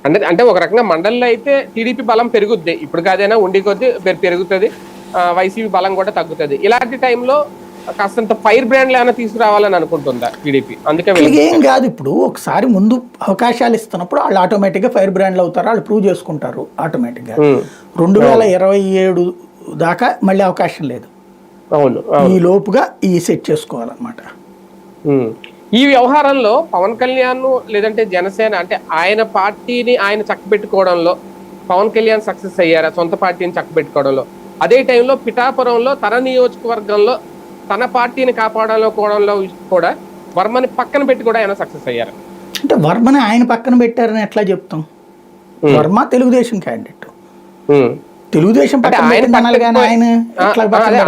అంటే అంటే ఒక రకంగా మండలిలో అయితే టీడీపీ బలం పెరుగుద్ది, ఇప్పుడు కాదైనా ఉండి కొద్దీ పెరుగుతుంది, వైసీపీ బలం కూడా తగ్గుతుంది. ఇలాంటి టైంలో కాస్తంత ఫైర్ బ్రాండ్లు ఏమైనా తీసుకురావాలని అనుకుంటుందా టీడీపీ? అందుకే ఏం కాదు, ఇప్పుడు ఒకసారి ముందు అవకాశాలు ఇస్తున్నప్పుడు వాళ్ళు ఆటోమేటిక్గా ఫైర్ బ్రాండ్లు అవుతారు, వాళ్ళు ప్రూవ్ చేసుకుంటారు ఆటోమేటిక్గా. 2027 దాకా మళ్ళీ అవకాశం లేదు. అవును, ఈ లోపుగా ఈ సెట్ చేసుకోవాలన్నమాట. ఈ వ్యవహారంలో పవన్ కళ్యాణ్ లేదంటే జనసేన అంటే ఆయన పార్టీని ఆయన చక్కబెట్టుకోవడంలో పవన్ కళ్యాణ్ సక్సెస్ అయ్యారా సొంత పార్టీని చక్కబెట్టుకోవడంలో? అదే టైంలో పిఠాపురంలో తన నియోజకవర్గంలో తన పార్టీని కాపాడాలనుకోవడంలో కూడా వర్మని పక్కన పెట్టి కూడా ఆయన సక్సెస్ అయ్యారు. అంటే వర్మని ఆయన పక్కన పెట్టారని ఎట్లా చెప్తాం? వర్మ తెలుగుదేశం క్యాండిడేట్, తెలుగుదేశం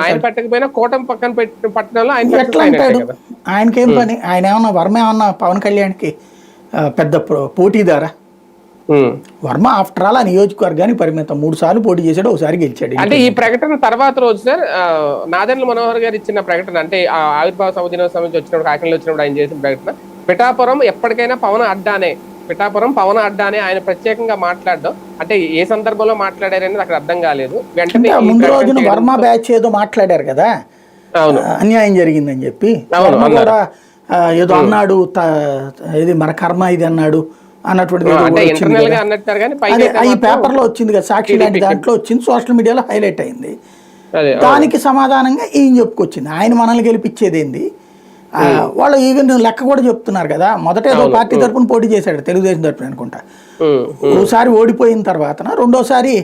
ఆయన పెట్టకపోయినా కూటమి పక్కన పట్టడంలో ఆయన ఎట్లా అంటాడు? ఆయనకేం పని? ఆయన ఏమన్నా వర్మ ఏమన్నా పవన్ కళ్యాణ్కి పెద్ద పోటీదారా? వర్మ ఆఫ్టర్ ఆల్ ఆ నియోజకవర్గానికి పరిమితం, 3 సార్లు పోటీ చేశాడు, ఒకసారి గెలిచాడు. అంటే ఈ ప్రకటన తర్వాత రోజు సార్ నాదెండ్ల మనోహర్ గారు ఇచ్చిన ప్రకటన, అంటే ఆవిర్భావ సభ దినోత్సవం నుంచి వచ్చినప్పుడు కాకినాడలో వచ్చినప్పుడు ఆయన చేసిన ప్రకటన, పిఠాపురం ఎప్పటికైనా పవన్ అడ్డానే, పిఠాపురం పవన్ అడ్డానే ఆయన ప్రత్యేకంగా మాట్లాడడం. అంటే ఏ సందర్భంలో మాట్లాడారనేది అక్కడ అర్థం కాలేదు. వెంటనే ముందు రోజున వర్మ బ్యాచ్ ఏదో మాట్లాడారు కదా, అన్యాయం జరిగిందని చెప్పి కూడా ఏదో అన్నాడు, ఇది మన కర్మ ఇది అన్నాడు అన్నటువంటిది ఈ పేపర్ లో వచ్చింది కదా, సాక్షి లాంటి దాంట్లో వచ్చింది, సోషల్ మీడియాలో హైలైట్ అయింది. దానికి సమాధానంగా ఈయన చెప్పుకొచ్చింది, ఆయన మనల్ని గెలిపించేది ఏంది, వాళ్ళు ఈవెన్ లెక్క కూడా చెప్తున్నారు కదా. మొదట ఏదో పార్టీ తరపున పోటీ చేశాడు, తెలుగుదేశం తరపున అనుకుంటా, ఓసారి ఓడిపోయిన తర్వాత రెండోసారి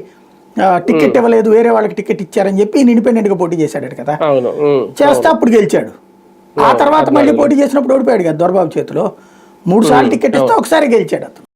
టికెట్ ఇవ్వలేదు, వేరే వాళ్ళకి టికెట్ ఇచ్చారని చెప్పి ఈయన ఇండిపెండెంట్ గా పోటీ చేశాడు కదా, చేస్తే అప్పుడు గెలిచాడు. ఆ తర్వాత మళ్ళీ పోటీ చేసినప్పుడు ఓడిపోయాడు కదా దొరబాబు చేతిలో. 3 సార్లు టికెట్ ఇస్తే ఒకసారి గెలిచాడు అతను.